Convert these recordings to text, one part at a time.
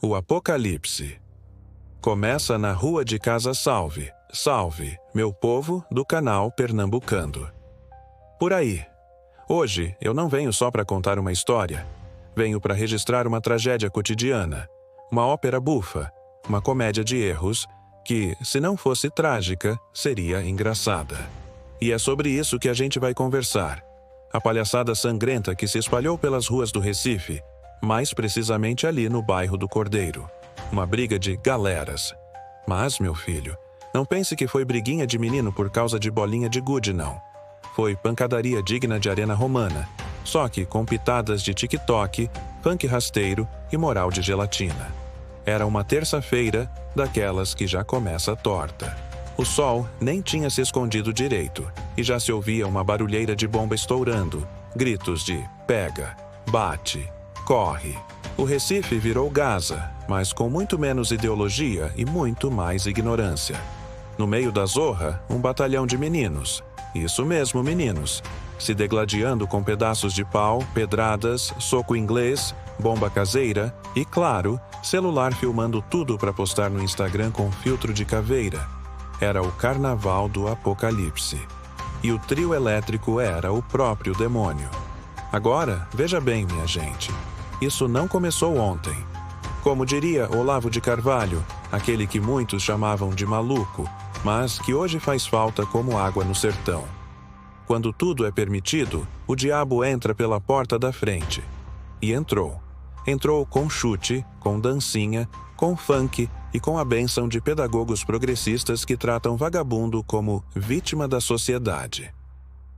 O Apocalipse. Começa na Rua de Casa Salve, salve, meu povo do canal Pernambucando. Por aí. Hoje eu não venho só para contar uma história. Venho para registrar uma tragédia cotidiana, uma ópera bufa, uma comédia de erros que, se não fosse trágica, seria engraçada. E é sobre isso que a gente vai conversar. A palhaçada sangrenta que se espalhou pelas ruas do Recife, mais precisamente ali no bairro do Cordeiro. Uma briga de galeras. Mas, meu filho, não pense que foi briguinha de menino por causa de bolinha de gude, não. Foi pancadaria digna de arena romana, só que com pitadas de TikTok, funk rasteiro e moral de gelatina. Era uma terça-feira, daquelas que já começa torta. O sol nem tinha se escondido direito, e já se ouvia uma barulheira de bomba estourando, gritos de pega, bate, corre. O Recife virou Gaza, mas com muito menos ideologia e muito mais ignorância. No meio da zorra, um batalhão de meninos. Isso mesmo, meninos. Se degladiando com pedaços de pau, pedradas, soco inglês, bomba caseira e, claro, celular filmando tudo para postar no Instagram com filtro de caveira. Era o carnaval do Apocalipse. E o trio elétrico era o próprio demônio. Agora, veja bem, minha gente. Isso não começou ontem. Como diria Olavo de Carvalho, aquele que muitos chamavam de maluco, mas que hoje faz falta como água no sertão. Quando tudo é permitido, o diabo entra pela porta da frente. E entrou. Entrou com chute, com dancinha, com funk e com a bênção de pedagogos progressistas que tratam vagabundo como vítima da sociedade.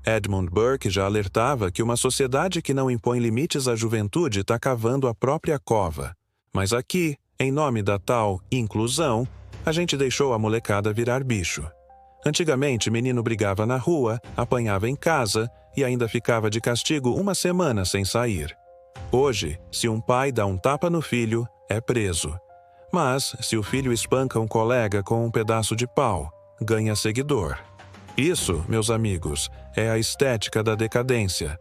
Edmund Burke já alertava que uma sociedade que não impõe limites à juventude está cavando a própria cova. Mas aqui, em nome da tal inclusão, a gente deixou a molecada virar bicho. Antigamente, menino brigava na rua, apanhava em casa e ainda ficava de castigo uma semana sem sair. Hoje, se um pai dá um tapa no filho, é preso. Mas, se o filho espanca um colega com um pedaço de pau, ganha seguidor. Isso, meus amigos, é a estética da decadência.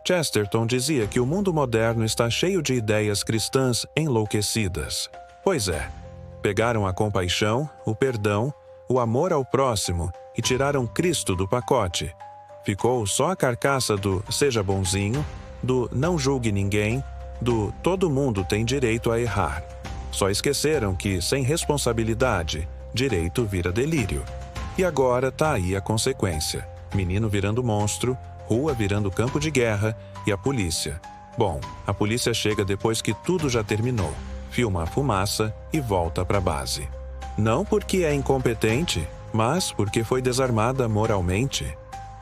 Chesterton dizia que o mundo moderno está cheio de ideias cristãs enlouquecidas. Pois é, pegaram a compaixão, o perdão, o amor ao próximo e tiraram Cristo do pacote. Ficou só a carcaça do seja bonzinho, do não julgue ninguém, do todo mundo tem direito a errar. Só esqueceram que, sem responsabilidade, direito vira delírio. E agora tá aí a consequência. Menino virando monstro, rua virando campo de guerra e a polícia. Bom, a polícia chega depois que tudo já terminou, filma a fumaça e volta pra base. Não porque é incompetente, mas porque foi desarmada moralmente.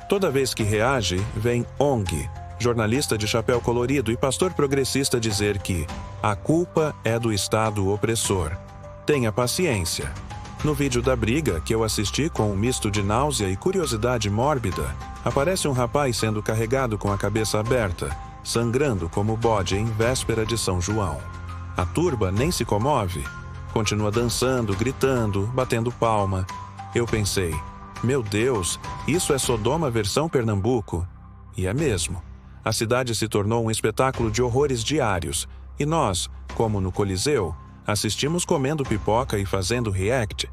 Toda vez que reage, vem ONG, jornalista de chapéu colorido e pastor progressista dizer que a culpa é do Estado opressor. Tenha paciência. No vídeo da briga, que eu assisti com um misto de náusea e curiosidade mórbida, aparece um rapaz sendo carregado com a cabeça aberta, sangrando como bode em véspera de São João. A turba nem se comove. Continua dançando, gritando, batendo palma. Eu pensei, meu Deus, isso é Sodoma versão Pernambuco? E é mesmo. A cidade se tornou um espetáculo de horrores diários, e nós, como no Coliseu, assistimos comendo pipoca e fazendo react.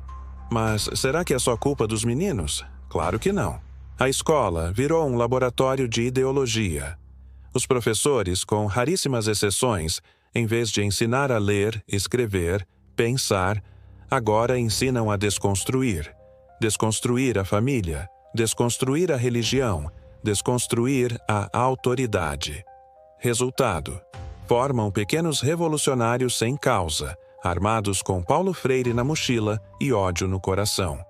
Mas será que é só culpa dos meninos? Claro que não. A escola virou um laboratório de ideologia. Os professores, com raríssimas exceções, em vez de ensinar a ler, escrever, pensar, agora ensinam a desconstruir. Desconstruir a família, desconstruir a religião, desconstruir a autoridade. Resultado: formam pequenos revolucionários sem causa, armados com Paulo Freire na mochila e ódio no coração.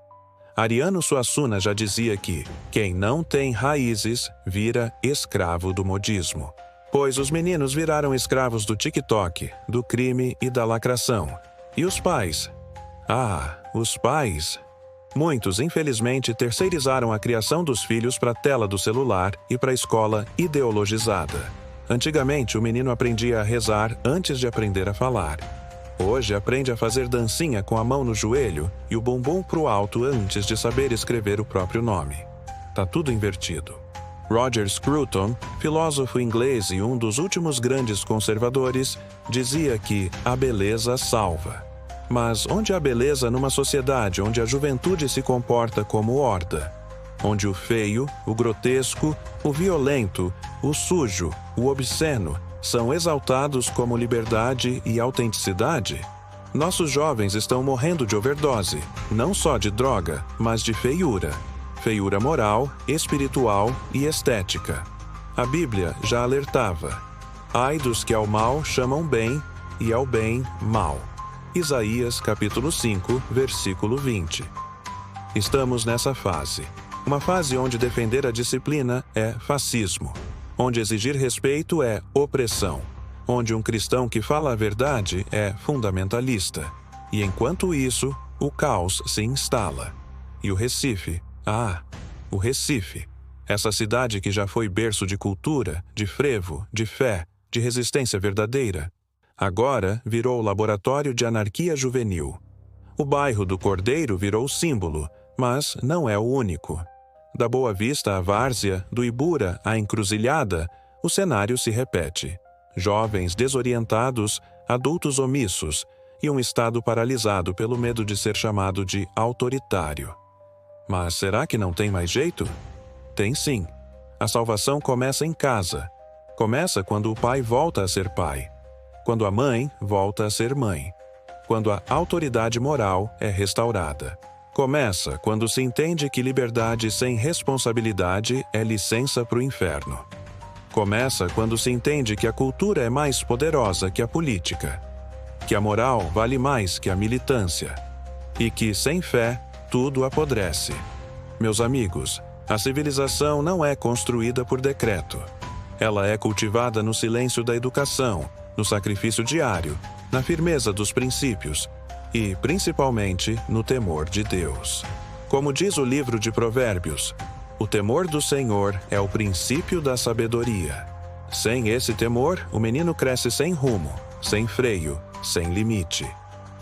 Ariano Suassuna já dizia que quem não tem raízes vira escravo do modismo. Pois os meninos viraram escravos do TikTok, do crime e da lacração. E os pais? Ah, os pais! Muitos, infelizmente, terceirizaram a criação dos filhos para a tela do celular e para a escola ideologizada. Antigamente, o menino aprendia a rezar antes de aprender a falar. Hoje, aprende a fazer dancinha com a mão no joelho e o bumbum pro alto antes de saber escrever o próprio nome. Tá tudo invertido. Roger Scruton, filósofo inglês e um dos últimos grandes conservadores, dizia que a beleza salva. Mas onde há beleza numa sociedade onde a juventude se comporta como horda? Onde o feio, o grotesco, o violento, o sujo, o obsceno são exaltados como liberdade e autenticidade? Nossos jovens estão morrendo de overdose, não só de droga, mas de feiura. Feiura moral, espiritual e estética. A Bíblia já alertava: ai dos que ao mal chamam bem e ao bem mal. Isaías capítulo 5, versículo 20. Estamos nessa fase. Uma fase onde defender a disciplina é fascismo, onde exigir respeito é opressão, onde um cristão que fala a verdade é fundamentalista. E enquanto isso, o caos se instala. E o Recife, o Recife, essa cidade que já foi berço de cultura, de frevo, de fé, de resistência verdadeira, agora virou laboratório de anarquia juvenil. O bairro do Cordeiro virou símbolo, mas não é o único. Da Boa Vista à Várzea, do Ibura à Encruzilhada, o cenário se repete. Jovens desorientados, adultos omissos e um Estado paralisado pelo medo de ser chamado de autoritário. Mas será que não tem mais jeito? Tem sim. A salvação começa em casa. Começa quando o pai volta a ser pai. Quando a mãe volta a ser mãe. Quando a autoridade moral é restaurada. Começa quando se entende que liberdade sem responsabilidade é licença para o inferno. Começa quando se entende que a cultura é mais poderosa que a política, que a moral vale mais que a militância e que, sem fé, tudo apodrece. Meus amigos, a civilização não é construída por decreto. Ela é cultivada no silêncio da educação, no sacrifício diário, na firmeza dos princípios e, principalmente, no temor de Deus. Como diz o livro de Provérbios, o temor do Senhor é o princípio da sabedoria. Sem esse temor, o menino cresce sem rumo, sem freio, sem limite.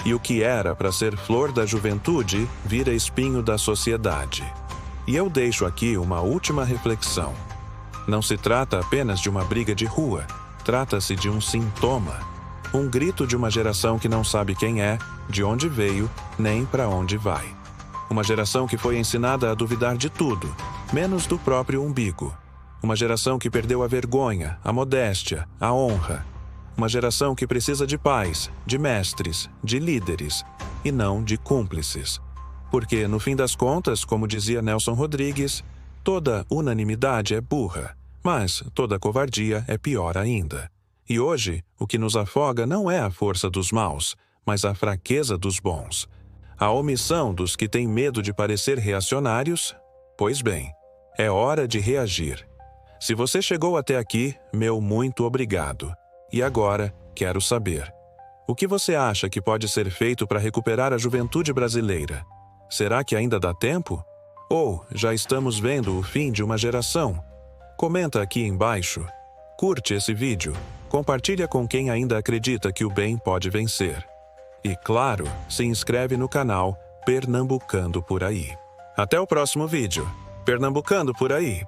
E o que era para ser flor da juventude vira espinho da sociedade. E eu deixo aqui uma última reflexão. Não se trata apenas de uma briga de rua, trata-se de um sintoma. Um grito de uma geração que não sabe quem é, de onde veio, nem para onde vai. Uma geração que foi ensinada a duvidar de tudo, menos do próprio umbigo. Uma geração que perdeu a vergonha, a modéstia, a honra. Uma geração que precisa de pais, de mestres, de líderes, e não de cúmplices. Porque, no fim das contas, como dizia Nelson Rodrigues, toda unanimidade é burra, mas toda covardia é pior ainda. E hoje, o que nos afoga não é a força dos maus, mas a fraqueza dos bons. A omissão dos que têm medo de parecer reacionários? Pois bem, é hora de reagir. Se você chegou até aqui, meu muito obrigado. E agora, quero saber: o que você acha que pode ser feito para recuperar a juventude brasileira? Será que ainda dá tempo? Ou já estamos vendo o fim de uma geração? Comenta aqui embaixo. Curte esse vídeo. Compartilha com quem ainda acredita que o bem pode vencer. E, claro, se inscreve no canal Pernambucando por Aí. Até o próximo vídeo. Pernambucando por Aí.